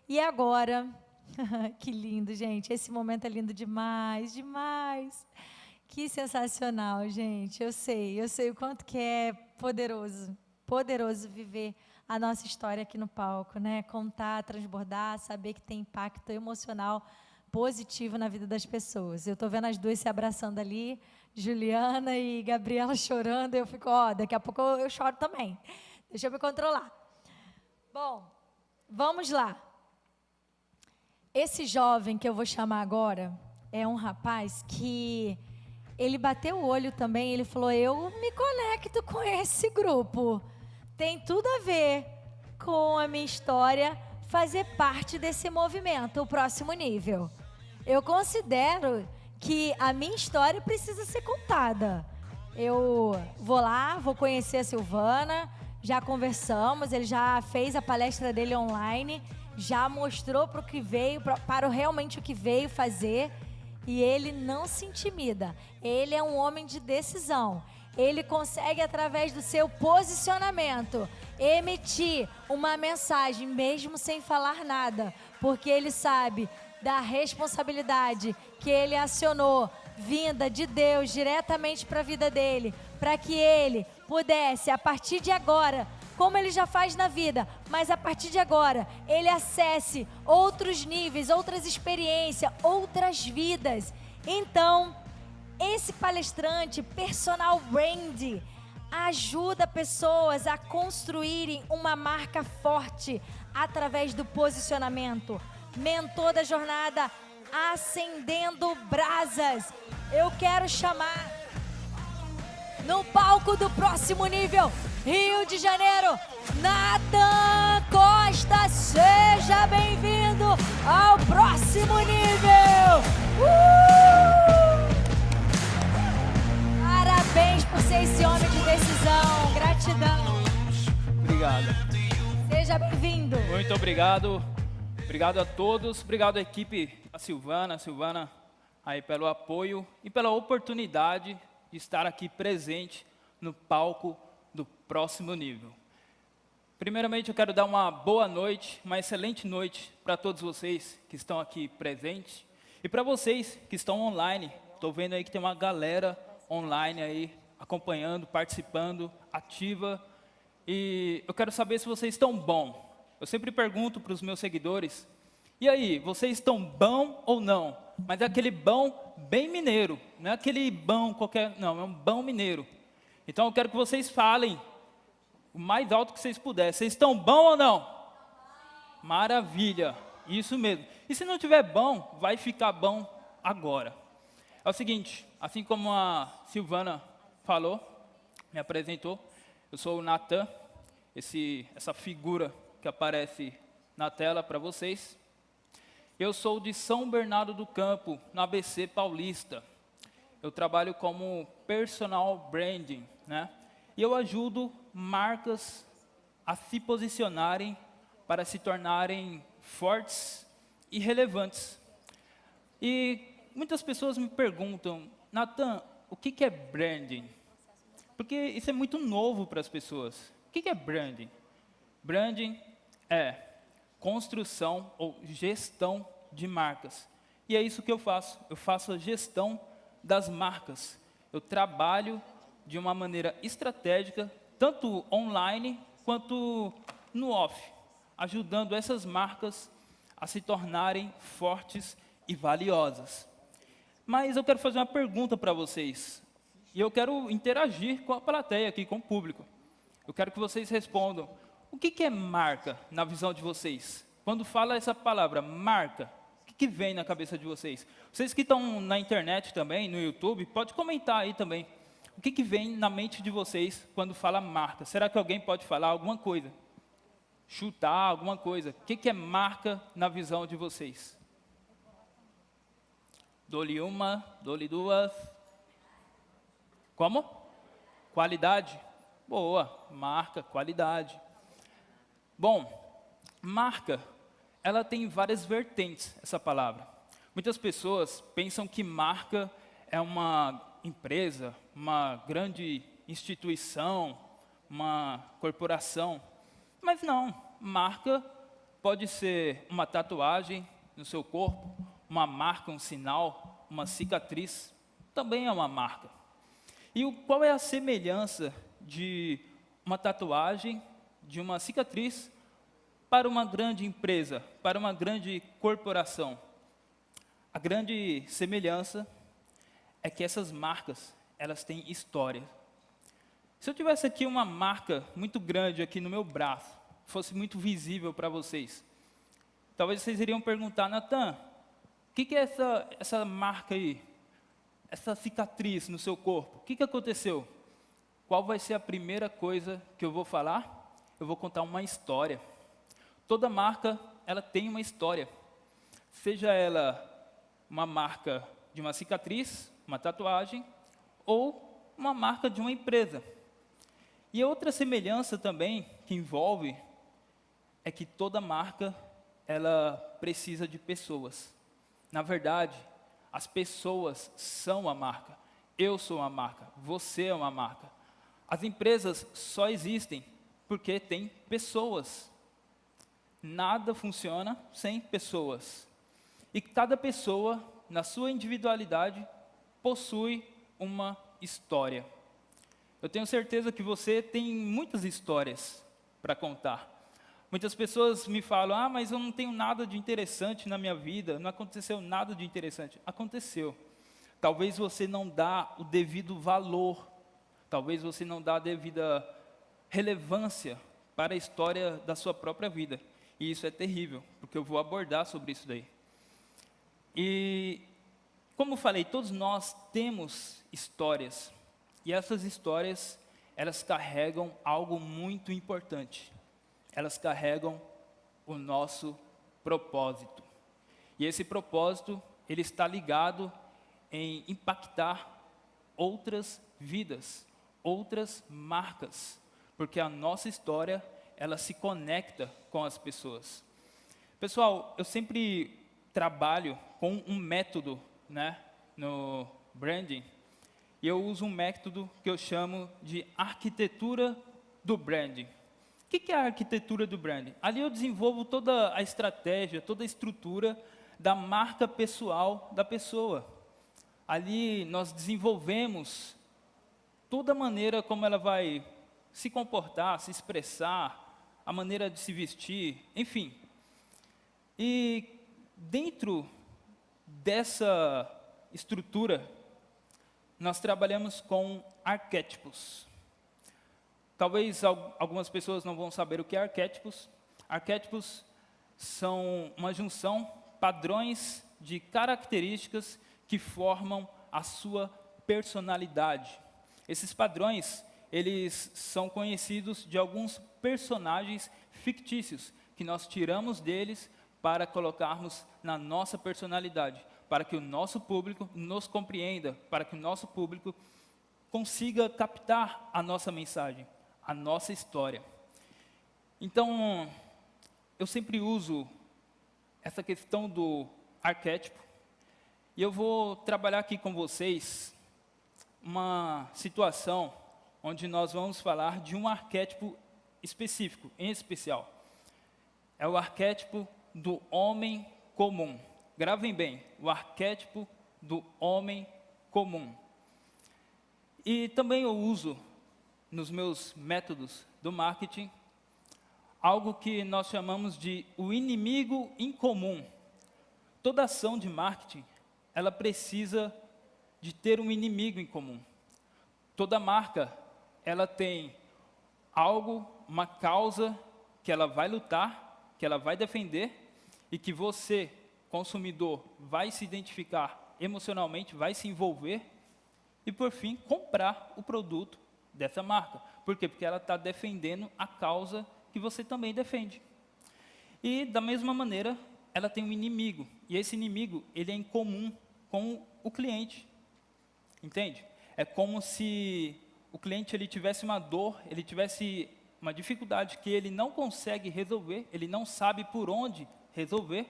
E agora, que lindo, gente. Esse momento é lindo demais, demais. Que sensacional, gente. Eu sei o quanto que é poderoso, poderoso viver a nossa história aqui no palco, né? Contar, transbordar, saber que tem impacto emocional positivo na vida das pessoas. Eu tô vendo as duas se abraçando ali, Juliana e Gabriela chorando, eu fico, ó, daqui a pouco eu choro também. Deixa eu me controlar. Bom, vamos lá. Esse jovem que eu vou chamar agora é um rapaz que ele bateu o olho também, ele falou, eu me conecto com esse grupo. Tem tudo a ver com a minha história fazer parte desse movimento, o próximo nível. Eu considero que a minha história precisa ser contada. Eu vou lá, vou conhecer a Silvana, já conversamos, ele já fez a palestra dele online, já mostrou para o que veio, para realmente o que veio fazer, e ele não se intimida. Ele é um homem de decisão. Ele consegue, através do seu posicionamento, emitir uma mensagem, mesmo sem falar nada, porque ele sabe da responsabilidade que ele acionou, vinda de Deus diretamente para a vida dele, para que ele pudesse, a partir de agora, como ele já faz na vida, mas a partir de agora, ele acesse outros níveis, outras experiências, outras vidas. Então, esse palestrante, personal brand, ajuda pessoas a construírem uma marca forte através do posicionamento. Mentor da jornada Acendendo Brasas. Eu quero chamar no palco do próximo nível, Rio de Janeiro, Nathan Costa. Seja bem-vindo ao próximo nível. Parabéns por ser esse homem de decisão. Gratidão. Obrigado. Seja bem-vindo. Muito obrigado. Obrigado a todos. Obrigado à equipe, a Silvana aí pelo apoio e pela oportunidade de estar aqui presente no palco do próximo nível. Primeiramente, eu quero dar uma boa noite, uma excelente noite para todos vocês que estão aqui presentes e para vocês que estão online. Estou vendo aí que tem uma galera online aí acompanhando, participando, ativa. E eu quero saber se vocês estão bom. Eu sempre pergunto para os meus seguidores, e aí, vocês estão bom ou não? Mas é aquele bom bem mineiro, não é aquele bom qualquer, não, é um bom mineiro. Então eu quero que vocês falem o mais alto que vocês puderem. Vocês estão bom ou não? Maravilha, isso mesmo. E se não tiver bom, vai ficar bom agora. É o seguinte, assim como a Silvana falou, me apresentou, eu sou o Nathan, essa figura que aparece na tela para vocês. Eu sou de São Bernardo do Campo, no ABC Paulista. Eu trabalho como personal branding, né? E eu ajudo marcas a se posicionarem para se tornarem fortes e relevantes. E muitas pessoas me perguntam, Nathan, o que é branding? Porque isso é muito novo para as pessoas. O que é branding? Branding é construção ou gestão de marcas. E é isso que eu faço. Eu faço a gestão das marcas. Eu trabalho de uma maneira estratégica, tanto online quanto no off, ajudando essas marcas a se tornarem fortes e valiosas. Mas eu quero fazer uma pergunta para vocês. E eu quero interagir com a plateia aqui, com o público. Eu quero que vocês respondam. O que é marca na visão de vocês? Quando fala essa palavra, marca, o que vem na cabeça de vocês? Vocês que estão na internet também, no YouTube, pode comentar aí também. O que vem na mente de vocês quando fala marca? Será que alguém pode falar alguma coisa? Chutar alguma coisa? O que é marca na visão de vocês? Dou-lhe uma, dou-lhe duas. Como? Qualidade. Boa, marca, qualidade. Bom, marca, ela tem várias vertentes, essa palavra. Muitas pessoas pensam que marca é uma empresa, uma grande instituição, uma corporação. Mas não, marca pode ser uma tatuagem no seu corpo, uma marca, um sinal, uma cicatriz, também é uma marca. E qual é a semelhança de uma tatuagem, de uma cicatriz, para uma grande empresa, para uma grande corporação? A grande semelhança é que essas marcas, elas têm história. Se eu tivesse aqui uma marca muito grande aqui no meu braço, fosse muito visível para vocês, talvez vocês iriam perguntar: Natan, o que é essa marca aí? Essa cicatriz no seu corpo? O que aconteceu? Qual vai ser a primeira coisa que eu vou falar? Eu vou contar uma história. Toda marca, ela tem uma história. Seja ela uma marca de uma cicatriz, uma tatuagem, ou uma marca de uma empresa. E outra semelhança também que envolve é que toda marca, ela precisa de pessoas. Na verdade, as pessoas são a marca. Eu sou uma marca, você é uma marca. As empresas só existem porque tem pessoas. Nada funciona sem pessoas. E cada pessoa, na sua individualidade, possui uma história. Eu tenho certeza que você tem muitas histórias para contar. Muitas pessoas me falam: mas eu não tenho nada de interessante na minha vida, não aconteceu nada de interessante. Aconteceu. Talvez você não dá o devido valor, talvez você não dá a devida relevância para a história da sua própria vida. E isso é terrível, porque eu vou abordar sobre isso daí. E, como falei, todos nós temos histórias. E essas histórias, elas carregam algo muito importante. Elas carregam o nosso propósito. E esse propósito, ele está ligado em impactar outras vidas, outras marcas. Porque a nossa história, ela se conecta com as pessoas. Pessoal, eu sempre trabalho com um método, né, no branding. E eu uso um método que eu chamo de arquitetura do branding. O que é a arquitetura do branding? Ali eu desenvolvo toda a estratégia, toda a estrutura da marca pessoal da pessoa. Ali nós desenvolvemos toda a maneira como ela vai se comportar, se expressar, a maneira de se vestir, enfim. E dentro dessa estrutura, nós trabalhamos com arquétipos. Talvez algumas pessoas não vão saber o que é arquétipos. Arquétipos são uma junção, padrões de características que formam a sua personalidade. Esses padrões, eles são conhecidos de alguns personagens fictícios, que nós tiramos deles para colocarmos na nossa personalidade, para que o nosso público nos compreenda, para que o nosso público consiga captar a nossa mensagem, a nossa história. Então, eu sempre uso essa questão do arquétipo, e eu vou trabalhar aqui com vocês uma situação onde nós vamos falar de um arquétipo específico, em especial. É o arquétipo do homem comum. Gravem bem, o arquétipo do homem comum. E também eu uso, nos meus métodos do marketing, algo que nós chamamos de o inimigo incomum. Toda ação de marketing, ela precisa de ter um inimigo em comum. Toda marca, ela tem algo, uma causa que ela vai lutar, que ela vai defender e que você, consumidor, vai se identificar emocionalmente, vai se envolver e, por fim, comprar o produto dessa marca. Por quê? Porque ela está defendendo a causa que você também defende. E, da mesma maneira, ela tem um inimigo. E esse inimigo, ele é em comum com o cliente. Entende? É como se o cliente ele tivesse uma dor, ele tivesse uma dificuldade que ele não consegue resolver, ele não sabe por onde resolver.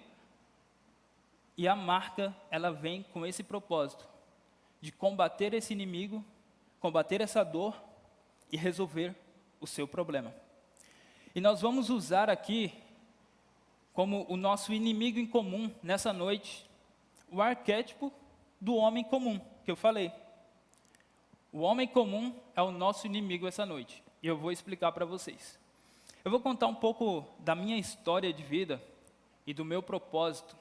E a marca, ela vem com esse propósito de combater esse inimigo, combater essa dor e resolver o seu problema. E nós vamos usar aqui como o nosso inimigo em comum nessa noite, o arquétipo do homem comum, que eu falei. O homem comum é o nosso inimigo essa noite, e eu vou explicar para vocês. Eu vou contar um pouco da minha história de vida e do meu propósito,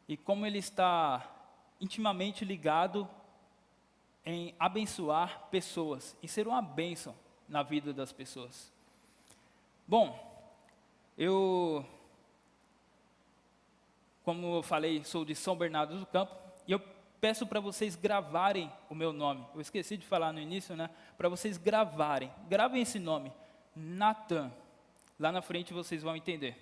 e como ele está intimamente ligado em abençoar pessoas, em ser uma bênção na vida das pessoas. Bom, como eu falei, sou de São Bernardo do Campo, e eu peço para vocês gravarem o meu nome. Eu esqueci de falar no início, né? Para vocês gravem esse nome, Natan. Lá na frente vocês vão entender.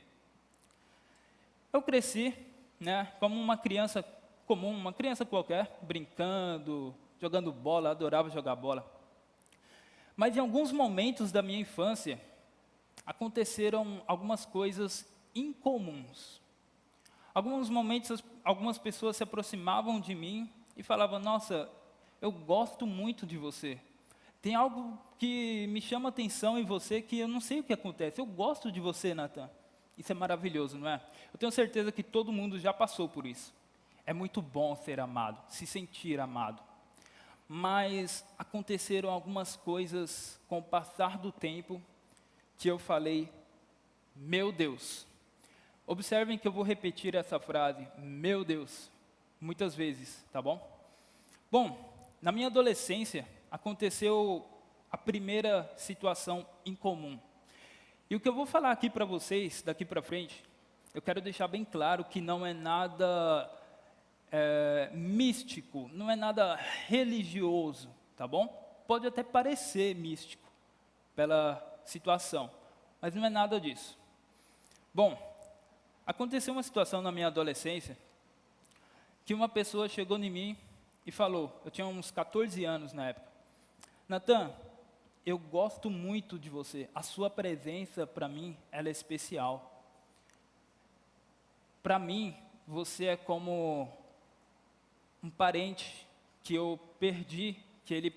Eu cresci, né, como uma criança comum, uma criança qualquer, brincando, jogando bola, adorava jogar bola. Mas em alguns momentos da minha infância, aconteceram algumas coisas incomuns. Alguns momentos, algumas pessoas se aproximavam de mim e falavam: nossa, eu gosto muito de você. Tem algo que me chama atenção em você que eu não sei o que acontece. Eu gosto de você, Natan. Isso é maravilhoso, não é? Eu tenho certeza que todo mundo já passou por isso. É muito bom ser amado, se sentir amado. Mas aconteceram algumas coisas com o passar do tempo que eu falei: meu Deus. Observem que eu vou repetir essa frase, meu Deus, muitas vezes, tá bom? Bom, na minha adolescência, aconteceu a primeira situação incomum. E o que eu vou falar aqui para vocês, daqui para frente, eu quero deixar bem claro que não é nada místico, não é nada religioso, tá bom? Pode até parecer místico pela situação, mas não é nada disso. Bom, aconteceu uma situação na minha adolescência que uma pessoa chegou em mim e falou, eu tinha uns 14 anos na época: Natan, eu gosto muito de você, a sua presença para mim, ela é especial. Para mim, você é como um parente que eu perdi, que ele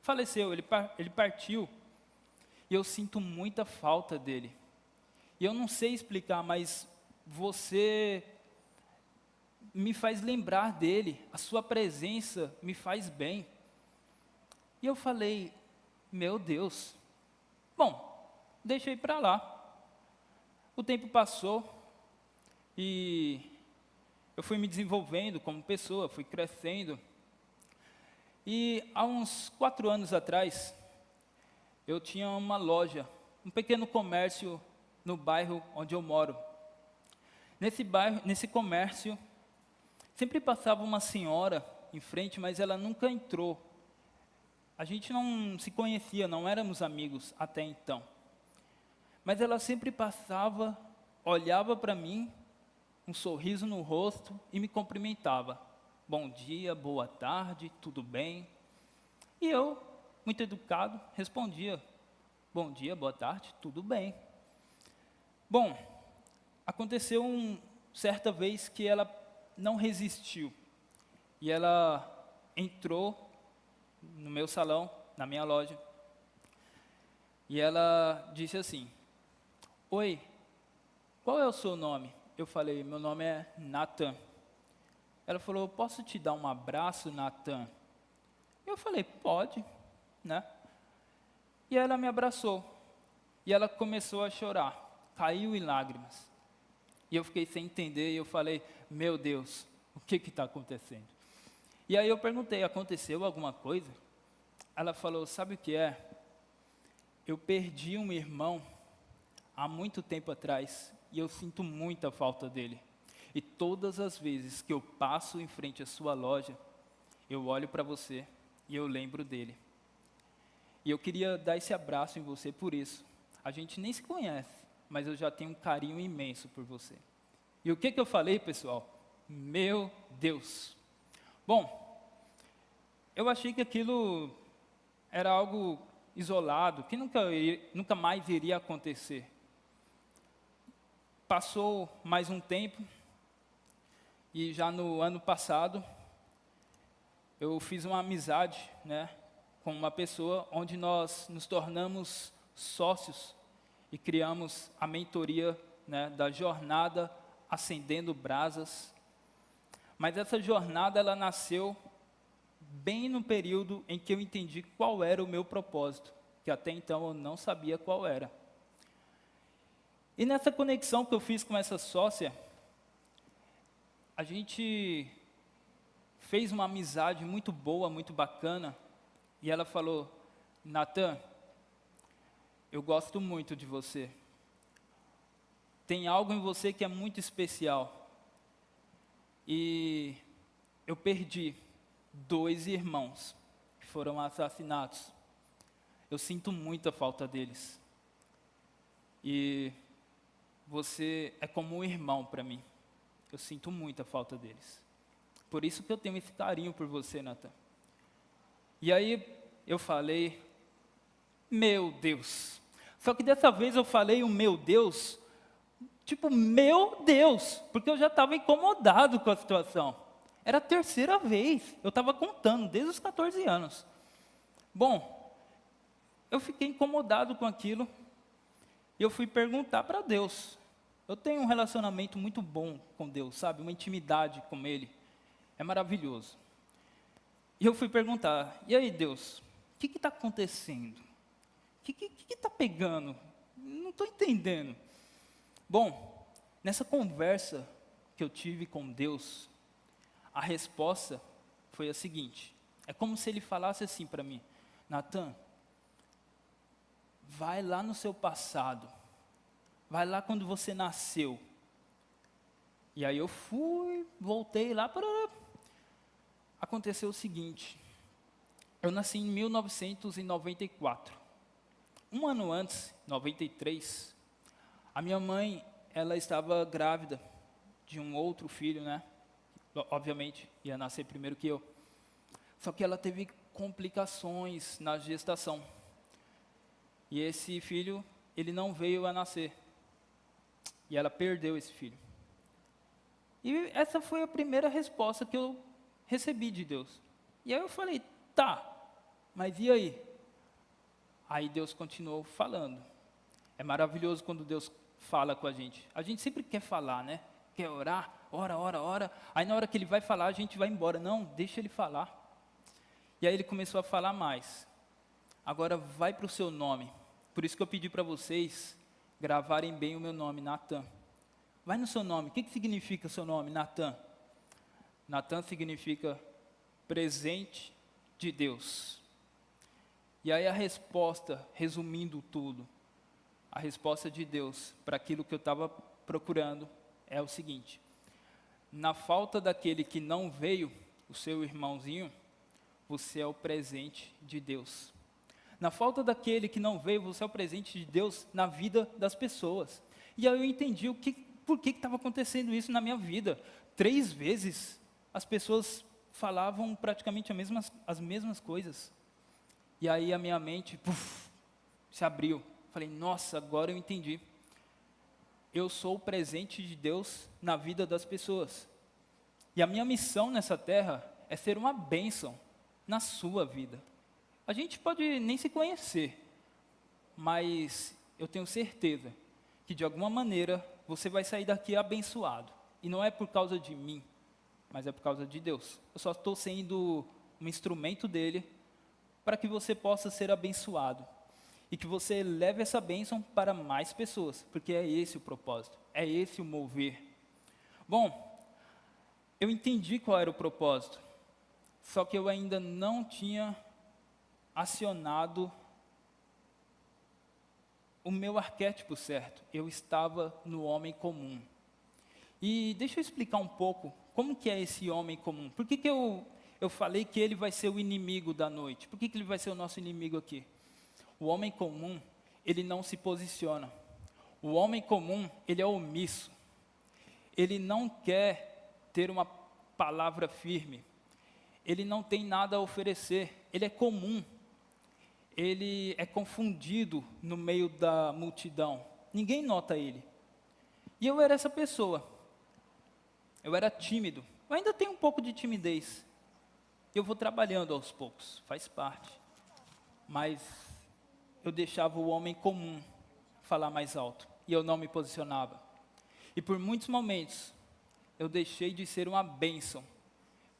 faleceu, ele partiu, e eu sinto muita falta dele. E eu não sei explicar, mas você me faz lembrar dele, a sua presença me faz bem. E eu falei: meu Deus, bom, deixei para lá. O tempo passou e eu fui me desenvolvendo como pessoa, fui crescendo. E há uns 4 anos atrás, eu tinha uma loja, um pequeno comércio no bairro onde eu moro. Nesse comércio, sempre passava uma senhora em frente, mas ela nunca entrou. A gente não se conhecia, não éramos amigos até então. Mas ela sempre passava, olhava para mim, um sorriso no rosto e me cumprimentava. Bom dia, boa tarde, tudo bem? E eu, muito educado, respondia: bom dia, boa tarde, tudo bem. Bom, aconteceu certa vez que ela não resistiu. E ela entrou no meu salão, na minha loja, e ela disse assim: oi, qual é o seu nome? Eu falei: meu nome é Natan. Ela falou: posso te dar um abraço, Natan? Eu falei: pode, né? E ela me abraçou, e ela começou a chorar, caiu em lágrimas. E eu fiquei sem entender, e eu falei: meu Deus, o que está acontecendo? E aí eu perguntei: aconteceu alguma coisa? Ela falou: sabe o que é? Eu perdi um irmão há muito tempo atrás, e eu sinto muita falta dele. E todas as vezes que eu passo em frente à sua loja, eu olho para você e eu lembro dele. E eu queria dar esse abraço em você por isso. A gente nem se conhece, mas eu já tenho um carinho imenso por você. E o que eu falei, pessoal? Meu Deus! Bom, eu achei que aquilo era algo isolado, que nunca mais iria acontecer. Passou mais um tempo, e já no ano passado, eu fiz uma amizade, né, com uma pessoa onde nós nos tornamos sócios e criamos a mentoria né, da jornada Acendendo Brasas. Mas essa jornada, ela nasceu bem no período em que eu entendi qual era o meu propósito, que até então eu não sabia qual era. E nessa conexão que eu fiz com essa sócia, a gente fez uma amizade muito boa, muito bacana, e ela falou: Natan, eu gosto muito de você. Tem algo em você que é muito especial. E eu perdi 2 irmãos que foram assassinados. Eu sinto muita falta deles. E você é como um irmão para mim. Eu sinto muita falta deles. Por isso que eu tenho esse carinho por você, Natan. E aí eu falei, meu Deus. Só que dessa vez eu falei o meu Deus, tipo, meu Deus, porque eu já estava incomodado com a situação. Era a 3ª vez, eu estava contando, desde os 14 anos. Bom, eu fiquei incomodado com aquilo, e eu fui perguntar para Deus. Eu tenho um relacionamento muito bom com Deus, sabe? Uma intimidade com Ele. É maravilhoso. E eu fui perguntar, e aí Deus, o que está acontecendo? O que está pegando? Não estou entendendo. Bom, nessa conversa que eu tive com Deus, a resposta foi a seguinte. É como se Ele falasse assim para mim: Natan, vai lá no seu passado. Vai lá quando você nasceu. E aí eu fui, voltei lá para... Aconteceu o seguinte. Eu nasci em 1994. Um ano antes, 93, a minha mãe, ela estava grávida de um outro filho, né? Obviamente, ia nascer primeiro que eu. Só que ela teve complicações na gestação. E esse filho, ele não veio a nascer. E ela perdeu esse filho. E essa foi a primeira resposta que eu recebi de Deus. E aí eu falei, tá, mas e aí? Aí Deus continuou falando. É maravilhoso quando Deus fala com a gente. A gente sempre quer falar, né? Quer orar, ora. Aí na hora que Ele vai falar, a gente vai embora. Não, deixa Ele falar. E aí Ele começou a falar mais. Agora vai para o seu nome. Por isso que eu pedi para vocês gravarem bem o meu nome, Natan. Vai no seu nome. O que significa o seu nome, Natan? Natan significa presente de Deus. E aí a resposta, resumindo tudo, a resposta de Deus para aquilo que eu estava procurando é o seguinte: na falta daquele que não veio, o seu irmãozinho, você é o presente de Deus. Na falta daquele que não veio, você é o presente de Deus na vida das pessoas. E aí eu entendi por que estava acontecendo isso na minha vida. 3 vezes as pessoas falavam praticamente as mesmas coisas. E aí a minha mente se abriu. Falei, nossa, agora eu entendi. Eu sou o presente de Deus na vida das pessoas. E a minha missão nessa terra é ser uma bênção na sua vida. A gente pode nem se conhecer, mas eu tenho certeza que de alguma maneira você vai sair daqui abençoado. E não é por causa de mim, mas é por causa de Deus. Eu só estou sendo um instrumento dele para que você possa ser abençoado. E que você leve essa bênção para mais pessoas, porque é esse o propósito, é esse o mover. Bom, eu entendi qual era o propósito, só que eu ainda não tinha acionado o meu arquétipo certo. Eu estava no homem comum. E deixa eu explicar um pouco como que é esse homem comum. Por que eu falei que ele vai ser o inimigo da noite? Por que ele vai ser o nosso inimigo aqui? O homem comum, ele não se posiciona. O homem comum, ele é omisso. Ele não quer ter uma palavra firme. Ele não tem nada a oferecer. Ele é comum. Ele é confundido no meio da multidão. Ninguém nota ele. E eu era essa pessoa. Eu era tímido. Eu ainda tenho um pouco de timidez. Eu vou trabalhando aos poucos, faz parte. Mas eu deixava o homem comum falar mais alto. E eu não me posicionava. E por muitos momentos, eu deixei de ser uma bênção.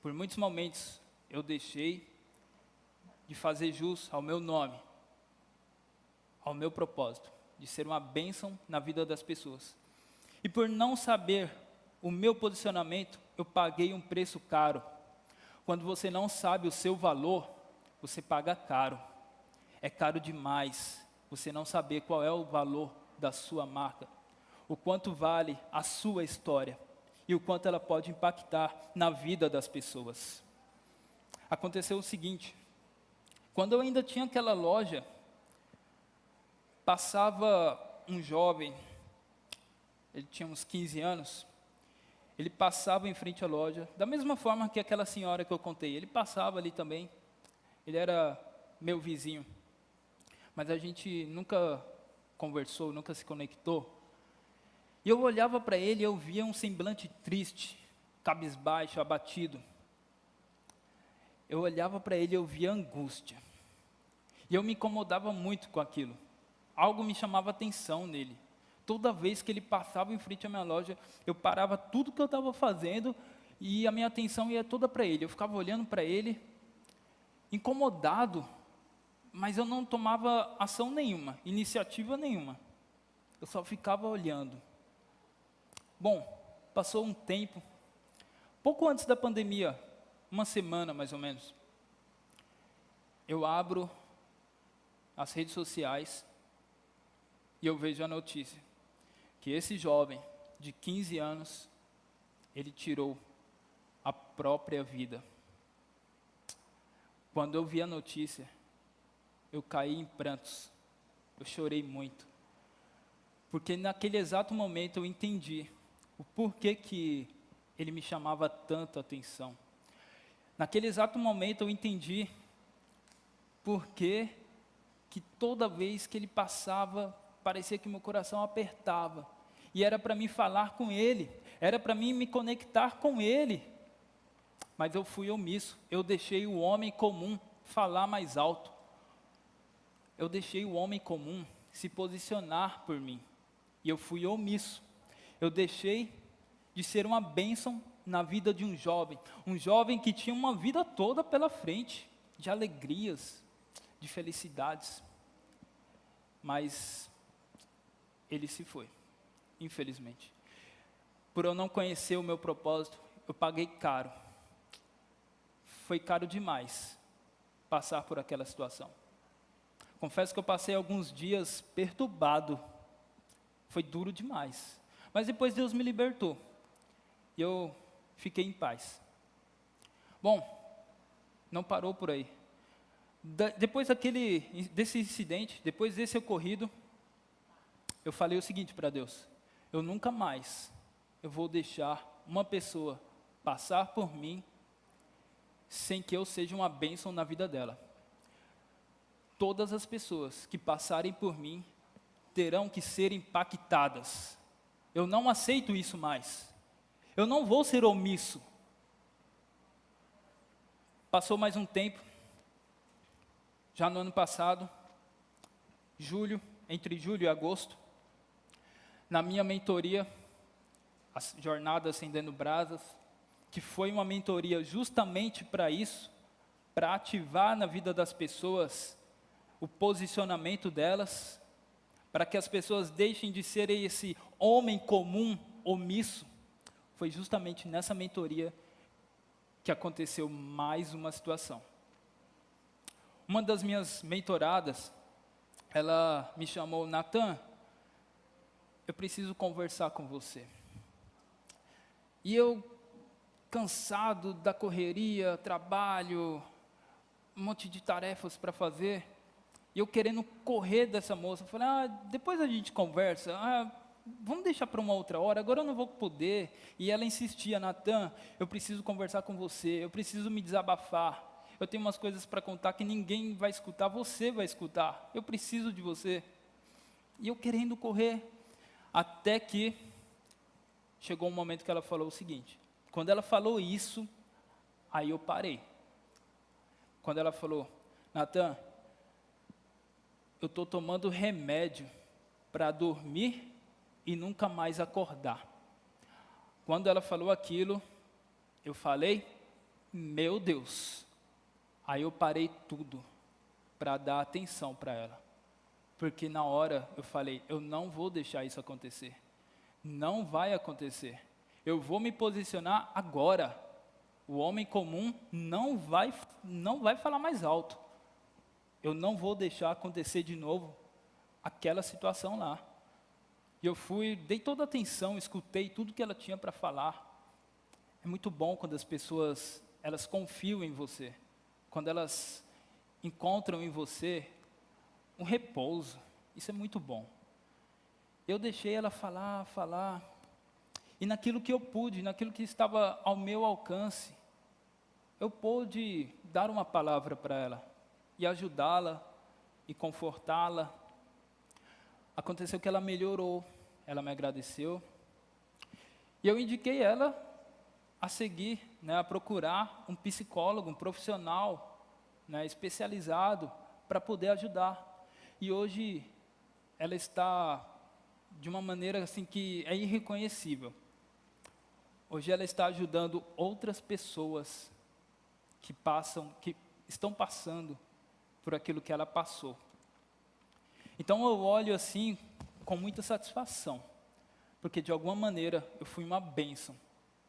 Por muitos momentos, eu deixei de fazer jus ao meu nome, ao meu propósito, de ser uma bênção na vida das pessoas. E por não saber o meu posicionamento, eu paguei um preço caro. Quando você não sabe o seu valor, você paga caro. É caro demais você não saber qual é o valor da sua marca, o quanto vale a sua história e o quanto ela pode impactar na vida das pessoas. Aconteceu o seguinte, quando eu ainda tinha aquela loja, passava um jovem, ele tinha uns 15 anos, ele passava em frente à loja, da mesma forma que aquela senhora que eu contei, ele passava ali também, ele era meu vizinho, mas a gente nunca conversou, nunca se conectou. E eu olhava para ele e eu via um semblante triste, cabisbaixo, abatido. Eu olhava para ele e eu via angústia. E eu me incomodava muito com aquilo. Algo me chamava atenção nele. Toda vez que ele passava em frente à minha loja, eu parava tudo que eu estava fazendo e a minha atenção ia toda para ele. Eu ficava olhando para ele, incomodado, mas eu não tomava ação nenhuma, iniciativa nenhuma. Eu só ficava olhando. Bom, passou um tempo, pouco antes da pandemia, uma semana mais ou menos, eu abro as redes sociais e eu vejo a notícia que esse jovem de 15 anos, ele tirou a própria vida. Quando eu vi a notícia, eu caí em prantos, eu chorei muito, porque naquele exato momento eu entendi o porquê que ele me chamava tanto a atenção. Naquele exato momento eu entendi porquê que toda vez que ele passava, parecia que meu coração apertava. E era para mim falar com ele, era para mim me conectar com ele. Mas eu fui omisso, eu deixei o homem comum falar mais alto. Eu deixei o homem comum se posicionar por mim. E eu fui omisso. Eu deixei de ser uma bênção na vida de um jovem que tinha uma vida toda pela frente, de alegrias, de felicidades. Mas ele se foi, infelizmente. Por eu não conhecer o meu propósito, eu paguei caro. Foi caro demais passar por aquela situação. Confesso que eu passei alguns dias perturbado. Foi duro demais. Mas depois Deus me libertou. E eu fiquei em paz. Bom, não parou por aí. Depois desse incidente, depois desse ocorrido, eu falei o seguinte para Deus: eu nunca mais eu vou deixar uma pessoa passar por mim sem que eu seja uma bênção na vida dela. Todas as pessoas que passarem por mim terão que ser impactadas. Eu não aceito isso mais. Eu não vou ser omisso. Passou mais um tempo, já no ano passado, entre julho e agosto, na minha mentoria, a Jornada Acendendo Brasas, que foi uma mentoria justamente para isso, para ativar na vida das pessoas o posicionamento delas, para que as pessoas deixem de ser esse homem comum, omisso. Foi justamente nessa mentoria que aconteceu mais uma situação. Uma das minhas mentoradas, ela me chamou: Natan, eu preciso conversar com você. E eu, cansado da correria, trabalho, um monte de tarefas para fazer, e eu querendo correr dessa moça, eu falei: depois a gente conversa, vamos deixar para uma outra hora, agora eu não vou poder. E ela insistia: Natan, eu preciso conversar com você, eu preciso me desabafar, eu tenho umas coisas para contar que ninguém vai escutar, você vai escutar, eu preciso de você. E eu querendo correr, até que chegou um momento que ela falou o seguinte. Quando ela falou isso, aí eu parei. Quando ela falou: Natan, eu estou tomando remédio para dormir e nunca mais acordar. Quando ela falou aquilo, eu falei, meu Deus. Aí eu parei tudo para dar atenção para ela. Porque na hora eu falei, eu não vou deixar isso acontecer. Não vai acontecer. Eu vou me posicionar agora. O homem comum não vai falar mais alto. Eu não vou deixar acontecer de novo aquela situação lá. E eu dei toda a atenção, escutei tudo que ela tinha para falar. É muito bom quando as pessoas, elas confiam em você. Quando elas encontram em você um repouso. Isso é muito bom. Eu deixei ela falar. E naquilo que eu pude, naquilo que estava ao meu alcance, eu pude dar uma palavra para ela. E ajudá-la, e confortá-la. Aconteceu que ela melhorou, ela me agradeceu. E eu indiquei ela a seguir, a procurar um psicólogo, um profissional, especializado, para poder ajudar. E hoje ela está de uma maneira assim que é irreconhecível. Hoje ela está ajudando outras pessoas que estão passando por aquilo que ela passou. Então eu olho assim com muita satisfação, porque de alguma maneira eu fui uma bênção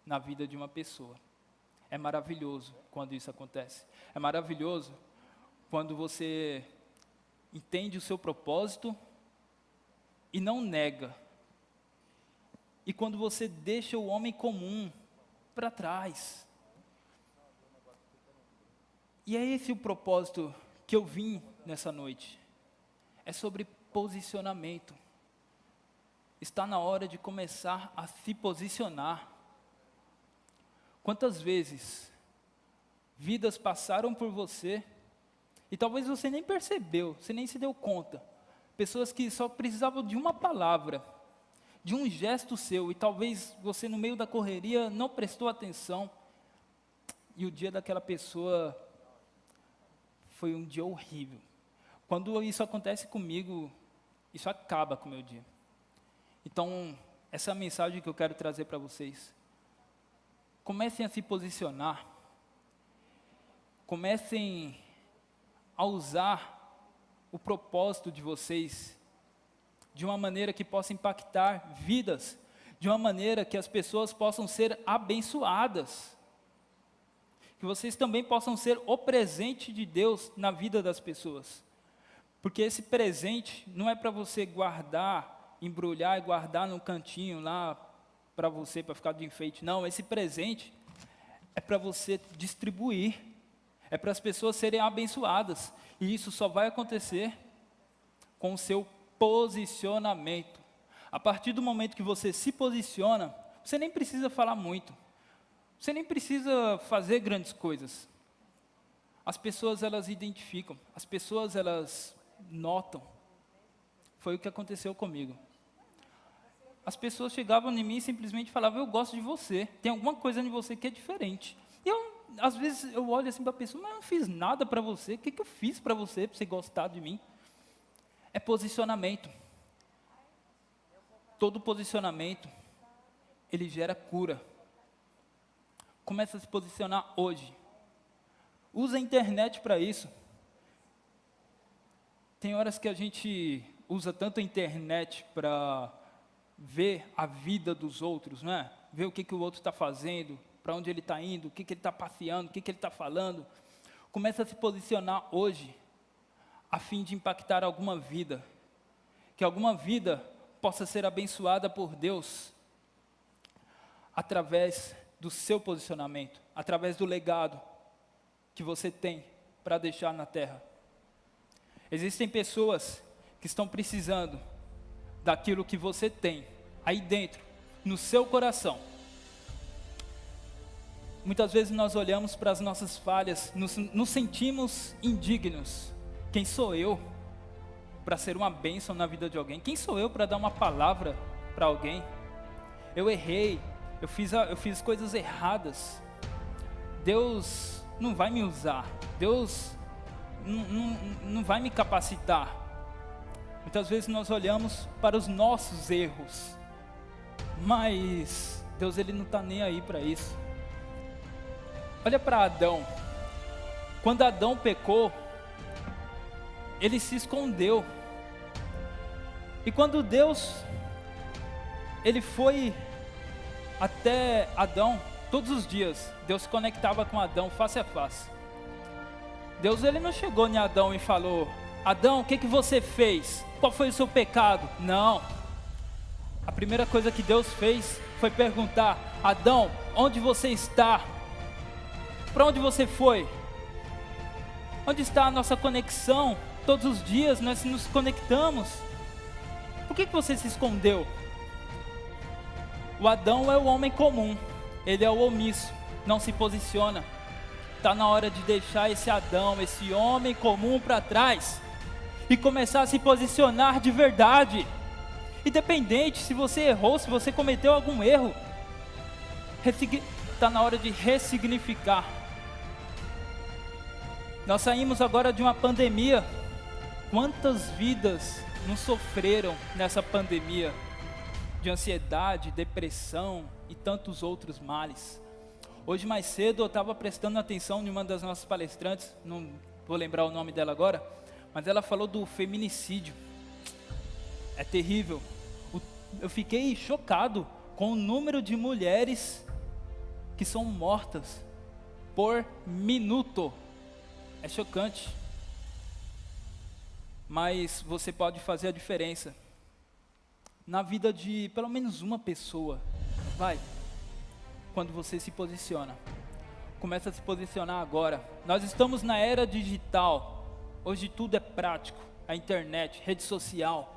na vida de uma pessoa. É maravilhoso quando isso acontece. É maravilhoso quando você entende o seu propósito e não nega. E quando você deixa o homem comum para trás. E é esse o propósito que eu vim nessa noite. É sobre posicionamento. Está na hora de começar a se posicionar. Quantas vezes vidas passaram por você e talvez você nem percebeu, você nem se deu conta. Pessoas que só precisavam de uma palavra, de um gesto seu, e talvez você no meio da correria não prestou atenção. E o dia daquela pessoa foi um dia horrível. Quando isso acontece comigo, isso acaba com o meu dia. Então, essa é a mensagem que eu quero trazer para vocês. Comecem a se posicionar. Comecem a usar o propósito de vocês de uma maneira que possa impactar vidas, de uma maneira que as pessoas possam ser abençoadas. Que vocês também possam ser o presente de Deus na vida das pessoas. Porque esse presente não é para você guardar, embrulhar e guardar num cantinho lá para você, para ficar de enfeite. Não, esse presente é para você distribuir. É para as pessoas serem abençoadas. E isso só vai acontecer com o seu posicionamento. A partir do momento que você se posiciona, você nem precisa falar muito. Você nem precisa fazer grandes coisas. As pessoas, elas identificam. As pessoas, elas notam. Foi o que aconteceu comigo. As pessoas chegavam em mim e simplesmente falavam, eu gosto de você. Tem alguma coisa em você que é diferente. E às vezes eu olho assim para a pessoa, mas eu não fiz nada para você. O que eu fiz para você gostar de mim? É posicionamento. Todo posicionamento, ele gera cura. Comece a se posicionar hoje. Usa a internet para isso. Tem horas que a gente usa tanto a internet para ver a vida dos outros, não é? Ver o que o outro está fazendo, para onde ele está indo, o que ele está passeando, o que ele está falando. Comece a se posicionar hoje, a fim de impactar alguma vida. Que alguma vida possa ser abençoada por Deus, através do seu posicionamento, através do legado que você tem para deixar na terra. Existem pessoas que estão precisando daquilo que você tem aí dentro, no seu coração. Muitas vezes nós olhamos para as nossas falhas, nos sentimos indignos. Quem sou eu para ser uma bênção na vida de alguém? Quem sou eu para dar uma palavra para alguém? Eu errei, eu fiz coisas erradas. Deus não vai me usar, Deus não vai me capacitar. Muitas vezes nós olhamos para os nossos erros, mas Deus ele não está nem aí para isso. Olha para Adão. Quando Adão pecou, ele se escondeu. E quando Deus, ele foi até Adão, todos os dias, Deus se conectava com Adão face a face. Deus ele não chegou em Adão e falou: Adão, o que você fez? Qual foi o seu pecado? Não. A primeira coisa que Deus fez foi perguntar: Adão, onde você está? Para onde você foi? Onde está a nossa conexão? Todos os dias nós nos conectamos. Por que você se escondeu? O Adão é o homem comum, ele é o omisso, não se posiciona. Está na hora de deixar esse Adão, esse homem comum para trás e começar a se posicionar de verdade. Independente se você errou, se você cometeu algum erro, está na hora de ressignificar. Nós saímos agora de uma pandemia. Quantas vidas não sofreram nessa pandemia de ansiedade, depressão e tantos outros males? Hoje mais cedo eu estava prestando atenção em uma das nossas palestrantes, não vou lembrar o nome dela agora, mas ela falou do feminicídio. É terrível. Eu fiquei chocado com o número de mulheres que são mortas por minuto. É chocante. Mas você pode fazer a diferença na vida de pelo menos uma pessoa. Vai. Quando você se posiciona. Começa a se posicionar agora. Nós estamos na era digital. Hoje tudo é prático. A internet, rede social.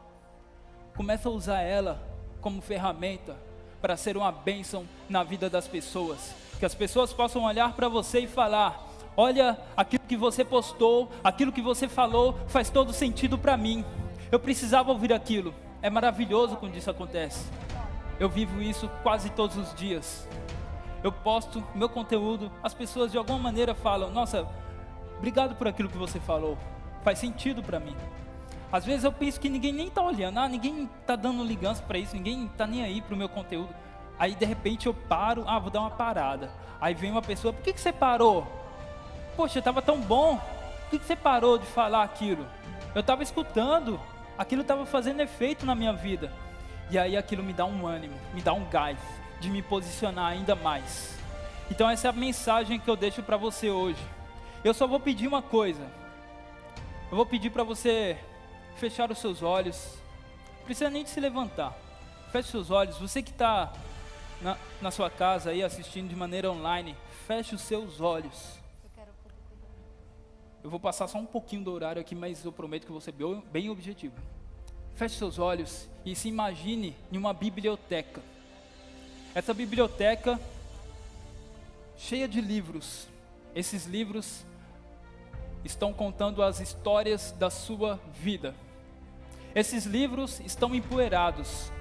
Começa a usar ela como ferramenta para ser uma bênção na vida das pessoas. Que as pessoas possam olhar para você e falar: olha, aquilo que você postou, aquilo que você falou faz todo sentido para mim. Eu precisava ouvir aquilo. É maravilhoso quando isso acontece. Eu vivo isso quase todos os dias. Eu posto meu conteúdo, as pessoas de alguma maneira falam: nossa, obrigado por aquilo que você falou, faz sentido para mim. Às vezes eu penso que ninguém nem está olhando, ninguém está dando ligança para isso, ninguém está nem aí para o meu conteúdo. Aí de repente eu paro, vou dar uma parada. Aí vem uma pessoa: por que você parou? Poxa, estava tão bom, por que você parou de falar aquilo? Eu estava escutando, aquilo estava fazendo efeito na minha vida. E aí aquilo me dá um ânimo, me dá um gás de me posicionar ainda mais. Então essa é a mensagem que eu deixo para você hoje. Eu só vou pedir uma coisa. Eu vou pedir para você fechar os seus olhos. Não precisa nem de se levantar. Feche seus olhos. Você que está na sua casa aí assistindo de maneira online, feche os seus olhos. Eu vou passar só um pouquinho do horário aqui, mas eu prometo que eu vou ser bem objetivo. Feche seus olhos e se imagine em uma biblioteca. Essa biblioteca cheia de livros. Esses livros estão contando as histórias da sua vida. Esses livros estão empoeirados,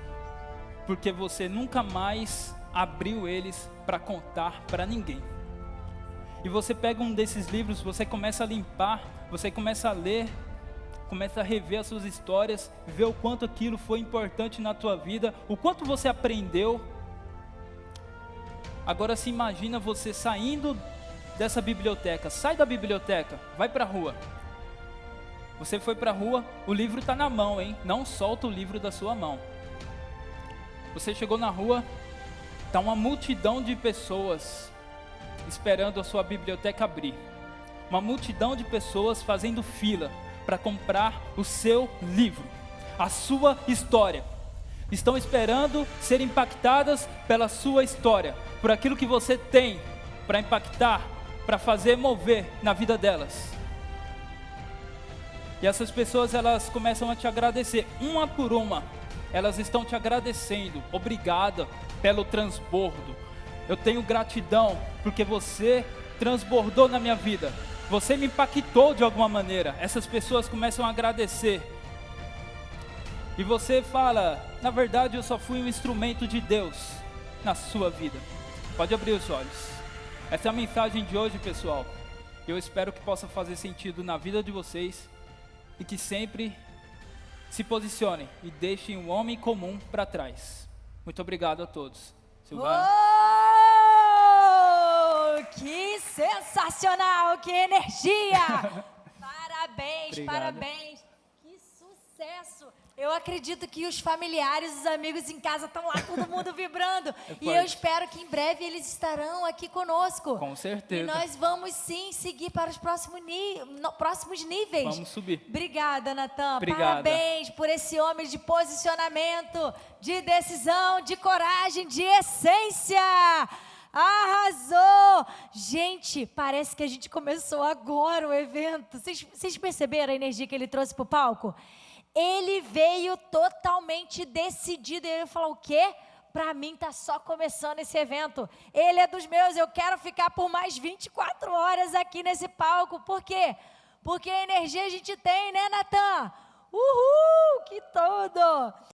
porque você nunca mais abriu eles para contar para ninguém. E você pega um desses livros, você começa a limpar, você começa a ler, começa a rever as suas histórias, ver o quanto aquilo foi importante na tua vida, o quanto você aprendeu. Agora se imagina você saindo dessa biblioteca, sai da biblioteca, vai para a rua. Você foi para a rua, o livro está na mão, hein? Não solta o livro da sua mão. Você chegou na rua, está uma multidão de pessoas esperando a sua biblioteca abrir. Uma multidão de pessoas fazendo fila para comprar o seu livro, a sua história. Estão esperando ser impactadas pela sua história, por aquilo que você tem para impactar, para fazer mover na vida delas. E essas pessoas, elas começam a te agradecer, uma por uma. Elas estão te agradecendo. Obrigada pelo transbordo. Eu tenho gratidão porque você transbordou na minha vida. Você me impactou de alguma maneira. Essas pessoas começam a agradecer. E você fala: na verdade eu só fui um instrumento de Deus na sua vida. Pode abrir os olhos. Essa é a mensagem de hoje, pessoal. Eu espero que possa fazer sentido na vida de vocês e que sempre se posicionem e deixem o homem comum para trás. Muito obrigado a todos. Silvana. Oh, que sensacional, que energia! Parabéns, Obrigado. parabéns. Que sucesso. Eu acredito que os familiares, os amigos em casa estão lá, todo mundo vibrando. E eu espero que em breve eles estarão aqui conosco. Com certeza. E nós vamos sim seguir para os próximos níveis. Vamos subir. Obrigada, Natan. Obrigada. Parabéns por esse homem de posicionamento, de decisão, de coragem, de essência. Arrasou! Gente, parece que a gente começou agora o evento. Vocês perceberam a energia que ele trouxe para o palco? Ele veio totalmente decidido. Ele falou, o quê? Para mim tá só começando esse evento. Ele é dos meus, eu quero ficar por mais 24 horas aqui nesse palco. Por quê? Porque energia a gente tem, né, Natan? Uhul, que todo!